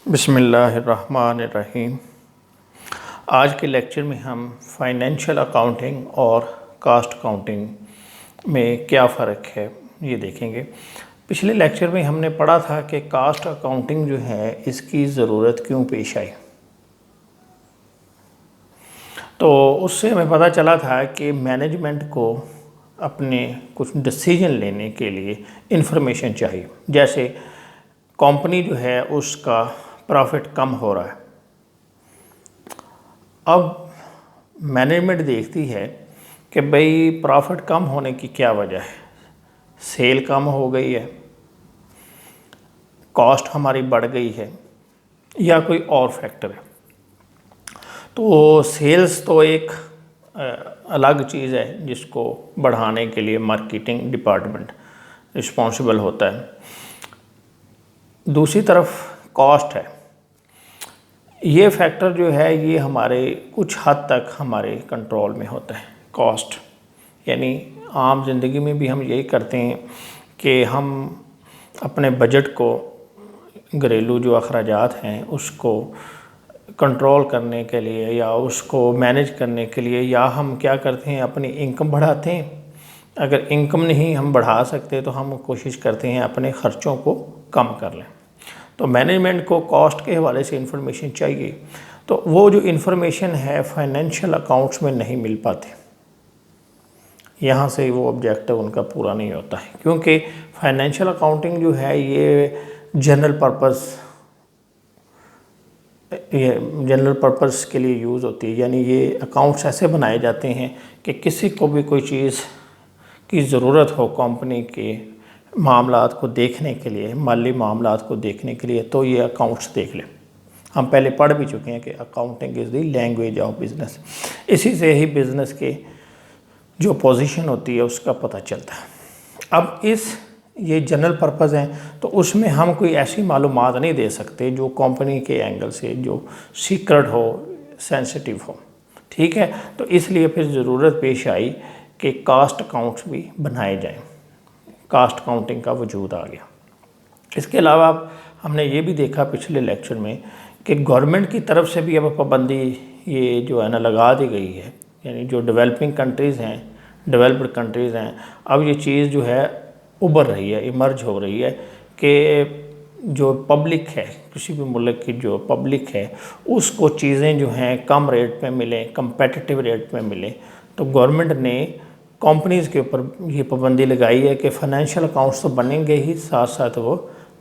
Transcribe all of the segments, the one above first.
बिस्मिल्लाहिर्रहमानिर्रहीम। आज के लेक्चर में हम फाइनेंशियल अकाउंटिंग और कास्ट अकाउंटिंग में क्या फ़र्क है ये देखेंगे। पिछले लेक्चर में हमने पढ़ा था कि कास्ट अकाउंटिंग जो है इसकी ज़रूरत क्यों पेश आई। तो उससे हमें पता चला था कि मैनेजमेंट को अपने कुछ डिसीजन लेने के लिए इंफॉर्मेशन चाहिए। जैसे कंपनी जो है उसका प्रॉफिट कम हो रहा है, अब मैनेजमेंट देखती है कि भाई प्रॉफिट कम होने की क्या वजह है। सेल कम हो गई है, कॉस्ट हमारी बढ़ गई है, या कोई और फैक्टर है। तो सेल्स तो एक अलग चीज़ है जिसको बढ़ाने के लिए मार्केटिंग डिपार्टमेंट रिस्पॉन्सिबल होता है। दूसरी तरफ कॉस्ट है, ये फैक्टर जो है ये हमारे कुछ हद तक हमारे कंट्रोल में होता है। कॉस्ट यानी आम ज़िंदगी में भी हम यही करते हैं कि हम अपने बजट को, घरेलू जो अखराजात हैं उसको कंट्रोल करने के लिए या उसको मैनेज करने के लिए, या हम क्या करते हैं अपनी इनकम बढ़ाते हैं। अगर इनकम नहीं हम बढ़ा सकते तो हम कोशिश करते हैं अपने ख़र्चों को कम कर लें। तो मैनेजमेंट को कॉस्ट के हवाले से इंफॉर्मेशन चाहिए, तो वो जो इंफॉर्मेशन है फाइनेंशियल अकाउंट्स में नहीं मिल पाती। यहाँ से वो ऑब्जेक्टिव उनका पूरा नहीं होता है, क्योंकि फाइनेंशियल अकाउंटिंग जो है ये जनरल पर्पस के लिए यूज़ होती है। यानी ये अकाउंट्स ऐसे बनाए जाते हैं कि किसी को भी कोई चीज़ की ज़रूरत हो कंपनी के मामलात को देखने के लिए, माली मामलात को देखने के लिए, तो ये अकाउंट्स देख लें। हम पहले पढ़ भी चुके हैं कि accounting is the language of business. इसी से ही बिज़नेस के जो पोजीशन होती है उसका पता चलता है। अब ये जनरल पर्पज़ हैं, तो उसमें हम कोई ऐसी मालूमात नहीं दे सकते जो कंपनी के एंगल से जो सीक्रेट हो, सेंसिटिव हो। ठीक है, तो इसलिए फिर ज़रूरत पेश आई कि कास्ट अकाउंट्स भी बनाए जाएँ। कास्ट अकाउंटिंग का वजूद आ गया। इसके अलावा हमने ये भी देखा पिछले लेक्चर में कि गवर्नमेंट की तरफ से भी अब पाबंदी ये जो है ना लगा दी गई है। यानी जो डेवलपिंग कंट्रीज़ हैं, डेवलप्ड कंट्रीज़ हैं, अब ये चीज़ जो है उभर रही है, इमर्ज हो रही है कि जो पब्लिक है, किसी भी मुल्क की जो पब्लिक है उसको चीज़ें जो हैं कम रेट पे मिलें, कंपेटिटिव रेट पे मिलें। तो गवर्नमेंट ने कंपनीज़ के ऊपर ये पाबंदी लगाई है कि फाइनेंशियल अकाउंट्स तो बनेंगे ही, साथ साथ वो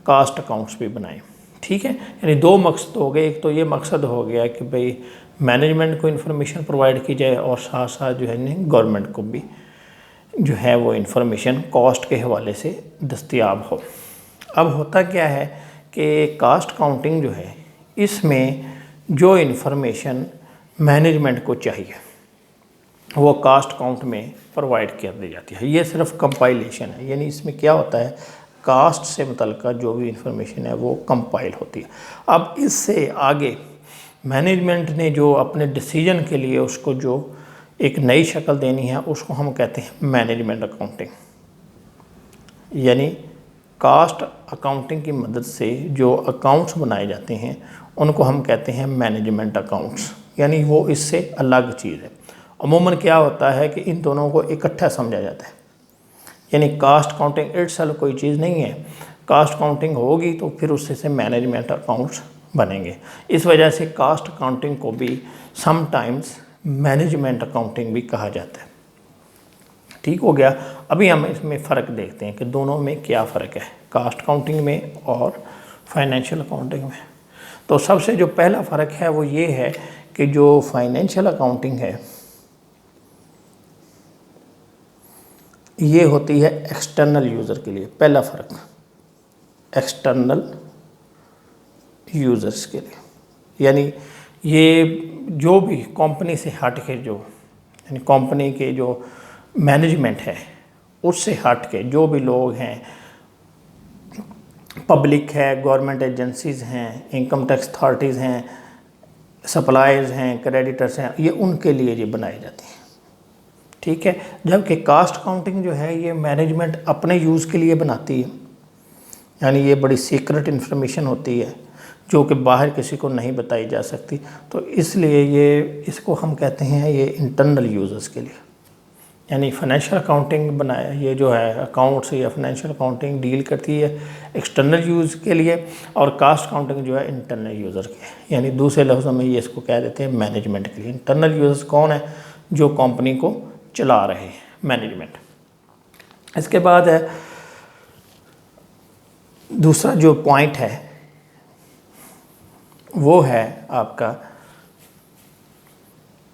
कास्ट अकाउंट्स भी बनाएं। ठीक है, यानी दो मकसद हो गए। एक तो ये मकसद हो गया कि भाई मैनेजमेंट को इन्फॉर्मेशन प्रोवाइड की जाए, और साथ साथ जो है गवर्नमेंट को भी जो है वो इन्फॉर्मेशन कॉस्ट के हवाले से दस्तयाब हो। अब होता क्या है कि कास्ट अकाउंटिंग जो है इसमें जो इन्फॉर्मेशन मैनेजमेंट को चाहिए वो कास्ट अकाउंट में प्रोवाइड कर दी जाती है। ये सिर्फ कंपाइलेशन है, यानी इसमें क्या होता है कास्ट से मुतल्लिक़ जो भी इंफॉर्मेशन है वो कंपाइल होती है। अब इससे आगे मैनेजमेंट ने जो अपने डिसीजन के लिए उसको जो एक नई शक्ल देनी है उसको हम कहते हैं मैनेजमेंट अकाउंटिंग। यानी कास्ट अकाउंटिंग की मदद से जो अकाउंट्स बनाए जाते हैं उनको हम कहते हैं मैनेजमेंट अकाउंट्स। यानी वो इससे अलग चीज़ है। अमूमन क्या होता है कि इन दोनों को इकट्ठा समझा जाता है। यानी कास्ट अकाउंटिंग इटसेल्फ कोई चीज़ नहीं है, कास्ट अकाउंटिंग होगी तो फिर उससे से मैनेजमेंट अकाउंट्स बनेंगे। इस वजह से कास्ट अकाउंटिंग को भी समटाइम्स मैनेजमेंट अकाउंटिंग भी कहा जाता है। ठीक हो गया। अभी हम इसमें फ़र्क देखते हैं कि दोनों में क्या फ़र्क है, कास्ट अकाउंटिंग में और फाइनेंशियल अकाउंटिंग में। तो सबसे जो पहला फ़र्क है वो ये है कि जो फाइनेंशियल अकाउंटिंग है ये होती है एक्सटर्नल यूज़र के लिए। पहला फ़र्क एक्सटर्नल यूज़र्स के लिए, यानी ये जो भी कंपनी से हट के जो, यानी कंपनी के जो मैनेजमेंट है उससे हट के जो भी लोग हैं, पब्लिक है, गवर्नमेंट एजेंसीज़ हैं, इनकम टैक्स अथॉरिटीज़ हैं, सप्लायर्स हैं, क्रेडिटर्स हैं, ये उनके लिए ये बनाई जाती हैं। ठीक है, जबकि कास्ट अकाउंटिंग जो है ये मैनेजमेंट अपने यूज़ के लिए बनाती है। यानी ये बड़ी सीक्रेट इन्फॉर्मेशन होती है जो कि बाहर किसी को नहीं बताई जा सकती। तो इसलिए ये इसको हम कहते हैं ये इंटरनल यूज़र्स के लिए, यानी फाइनेंशियल अकाउंटिंग बनाया, ये जो है अकाउंट्स या फाइनेंशियल अकाउंटिंग डील करती है एक्सटर्नल यूज़ के लिए, और कास्ट अकाउंटिंग जो है इंटरनल यूज़र के, यानी दूसरे लफ्ज़ों में ये इसको कह देते हैं मैनेजमेंट के लिए। इंटरनल यूज़र्स कौन है? जो कंपनी को चला रहे हैं, मैनेजमेंट। इसके बाद है दूसरा जो पॉइंट है वो है आपका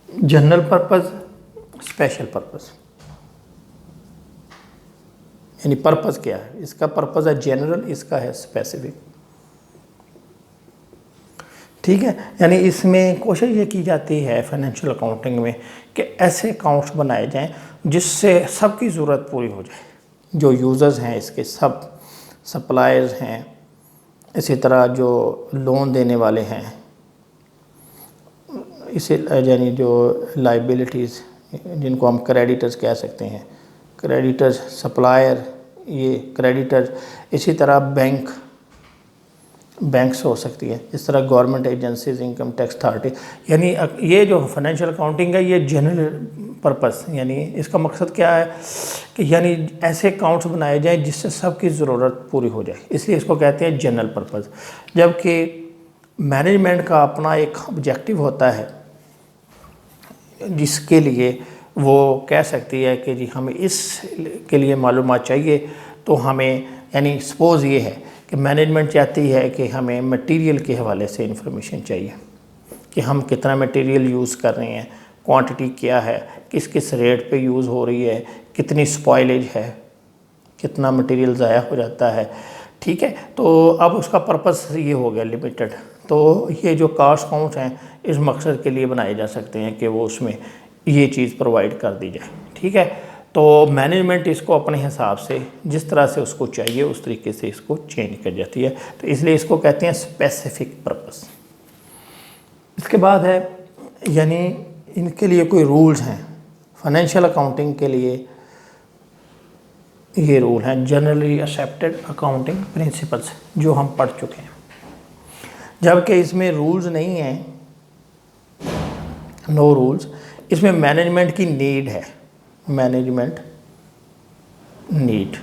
जनरल पर्पस, स्पेशल पर्पस। यानी पर्पस क्या है? इसका पर्पस है जनरल, इसका है स्पेसिफिक। ठीक है, यानी इसमें कोशिश ये की जाती है फाइनेंशियल अकाउंटिंग में कि ऐसे अकाउंट्स बनाए जाएं जिससे सबकी ज़रूरत पूरी हो जाए। जो यूज़र्स हैं इसके, सब सप्लायर्स हैं, इसी तरह जो लोन देने वाले हैं, इसे यानी जो लाइबिलिटीज़ जिनको हम क्रेडिटर्स कह सकते हैं, क्रेडिटर्स, सप्लायर, ये क्रेडिटर्स, इसी तरह बैंक्स हो सकती है, इस तरह government agencies, income tax authority. यानी ये जो फाइनेंशियल अकाउंटिंग है ये जनरल पर्पस, यानी इसका मकसद क्या है कि यानी ऐसे अकाउंट्स बनाए जाएं जिससे सबकी ज़रूरत पूरी हो जाए, इसलिए इसको कहते हैं जनरल पर्पस। जबकि मैनेजमेंट का अपना एक ऑब्जेक्टिव होता है जिसके लिए वो कह सकती है कि जी हमें इसके लिए मालूमात चाहिए, तो हमें यानी सपोज़ ये है कि मैनेजमेंट चाहती है कि हमें मटेरियल के हवाले से इंफॉर्मेशन चाहिए कि हम कितना मटेरियल यूज़ कर रहे हैं, क्वांटिटी क्या है, किस किस रेट पे यूज़ हो रही है, कितनी स्पॉइलेज है, कितना मटेरियल ज़ाया हो जाता है। ठीक है, तो अब उसका पर्पस ये हो गया लिमिटेड। तो ये जो कास्ट अकाउंट्स हैं इस मकसद के लिए बनाए जा सकते हैं कि वो उसमें ये चीज़ प्रोवाइड कर दी जाए। ठीक है, तो मैनेजमेंट इसको अपने हिसाब से जिस तरह से उसको चाहिए उस तरीके से इसको चेंज कर जाती है, तो इसलिए इसको कहते हैं स्पेसिफिक पर्पस। इसके बाद है यानी इनके लिए कोई रूल्स हैं फाइनेंशियल अकाउंटिंग के लिए, ये रूल हैं जनरली एक्सेप्टेड अकाउंटिंग प्रिंसिपल्स जो हम पढ़ चुके हैं। जबकि इसमें रूल्स नहीं हैं, नो रूल्स, इसमें मैनेजमेंट की नीड है, मैनेजमेंट नीड।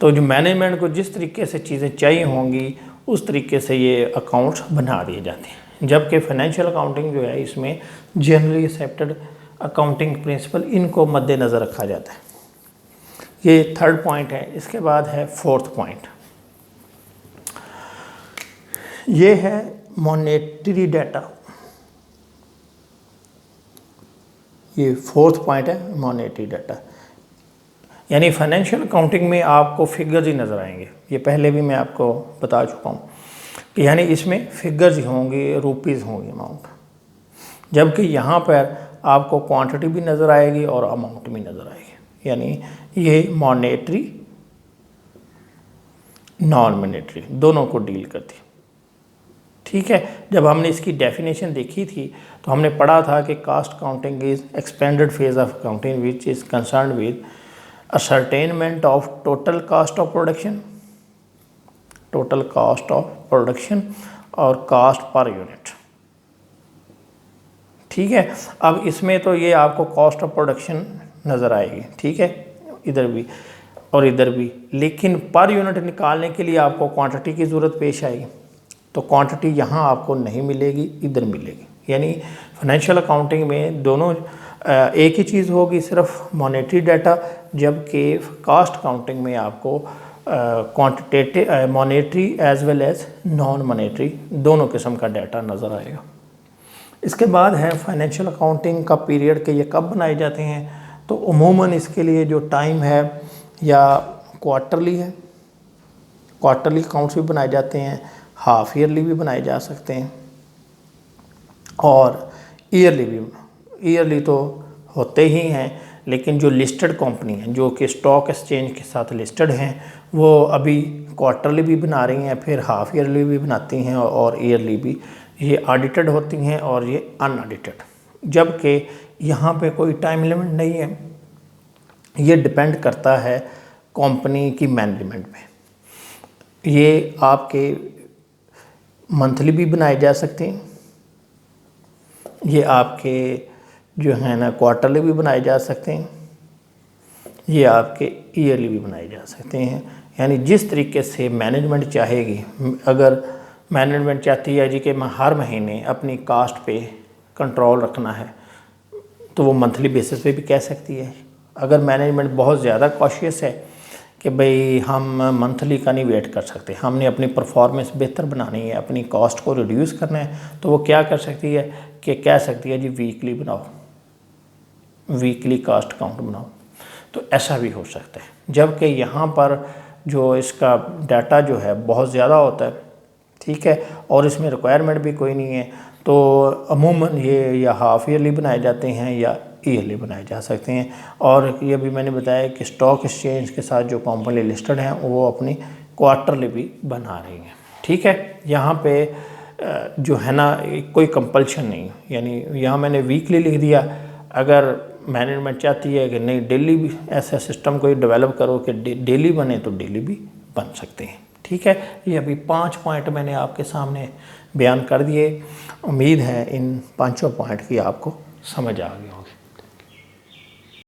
तो जो मैनेजमेंट को जिस तरीके से चीज़ें चाहिए होंगी उस तरीके से ये अकाउंट्स बना दिए जाते हैं। जबकि फाइनेंशियल अकाउंटिंग जो है इसमें जनरली एक्सेप्टेड अकाउंटिंग प्रिंसिपल इनको मद्देनज़र रखा जाता है। ये थर्ड पॉइंट है। इसके बाद है फोर्थ पॉइंट, ये है मॉनेटरी डाटा। ये फोर्थ पॉइंट है मॉनेटरी डाटा, यानी फाइनेंशियल अकाउंटिंग में आपको फिगर्स ही नज़र आएंगे। ये पहले भी मैं आपको बता चुका हूँ कि यानी इसमें फिगर्स ही होंगे, रुपीज़ होंगे, अमाउंट। जबकि यहाँ पर आपको क्वांटिटी भी नज़र आएगी और अमाउंट भी नज़र आएगी, यानी ये मॉनेटरी नॉन मॉनेटरी दोनों को डील करती है। ठीक है, जब हमने इसकी डेफिनेशन देखी थी तो हमने पढ़ा था कि cost accounting is expanded phase of accounting which is concern with ascertainment of total cost of production, total cost of production और कास्ट पर यूनिट। ठीक है, अब इसमें तो ये आपको कॉस्ट ऑफ प्रोडक्शन नज़र आएगी, ठीक है, इधर भी और इधर भी, लेकिन पर यूनिट निकालने के लिए आपको क्वांटिटी की ज़रूरत पेश आएगी। तो क्वांटिटी यहाँ आपको नहीं मिलेगी, इधर मिलेगी। यानी फाइनेंशियल अकाउंटिंग में दोनों एक ही चीज़ होगी, सिर्फ मॉनेटरी डाटा, जबकि कास्ट अकाउंटिंग में आपको quantitative monetary as well as non monetary दोनों किस्म का डाटा नज़र आएगा। इसके बाद है फाइनेंशियल अकाउंटिंग का पीरियड के ये कब बनाए जाते हैं। तो उमूमन इसके लिए जो टाइम है या क्वार्टरली है, क्वार्टरली अकाउंट्स भी बनाए जाते हैं, हाफ ईयरली भी बनाए जा सकते हैं और ईयरली भी। ईयरली तो होते ही हैं, लेकिन जो लिस्टेड कंपनी हैं जो कि स्टॉक एक्सचेंज के साथ लिस्टेड हैं वो अभी क्वार्टरली भी बना रही हैं, फिर हाफ ईयरली भी बनाती हैं और ईयरली भी। ये ऑडिटेड होती हैं और ये अनऑडिटेड, जबकि यहाँ पे कोई टाइम लिमिट नहीं है। ये डिपेंड करता है कंपनी की मैनेजमेंट पे। ये आपके मंथली भी बनाए जा सकते हैं, ये आपके जो है ना क्वार्टरली भी बनाए जा सकते हैं, ये आपके ईयरली भी बनाए जा सकते हैं। यानी जिस तरीके से मैनेजमेंट चाहेगी, अगर मैनेजमेंट चाहती है जी कि मैं हर महीने अपनी कास्ट पे कंट्रोल रखना है तो वो मंथली बेसिस पे भी कह सकती है। अगर मैनेजमेंट बहुत ज़्यादा कॉशियस है कि भाई हम मंथली का नहीं वेट कर सकते, हमने अपनी परफॉर्मेंस बेहतर बनानी है, अपनी कॉस्ट को रिड्यूस करना है, तो वो क्या कर सकती है कि कह सकती है जी वीकली बनाओ, वीकली कास्ट काउंट बनाओ। तो ऐसा भी हो सकता है। जबकि यहाँ पर जो इसका डाटा जो है बहुत ज़्यादा होता है, ठीक है, और इसमें रिक्वायरमेंट भी कोई नहीं है, तो अमूमन ये या हाफ ईयरली बनाए जाते हैं या ईयरली बनाए जा सकते हैं। और ये भी मैंने बताया कि स्टॉक एक्सचेंज के साथ जो कंपनी लिस्टेड हैं वो अपनी क्वार्टरली भी बना रही हैं, ठीक है। यहाँ पे जो है ना कोई कंपल्शन नहीं, यानी यहाँ मैंने वीकली लिख दिया, अगर मैनेजमेंट चाहती है कि नहीं डेली भी ऐसा सिस्टम कोई डेवलप करो कि डेली बने तो डेली भी बन सकते हैं, ठीक है। ये अभी 5 पॉइंट मैंने आपके सामने बयान कर दिए। उम्मीद है इन 5 पॉइंट की आपको समझ आ गई होगी।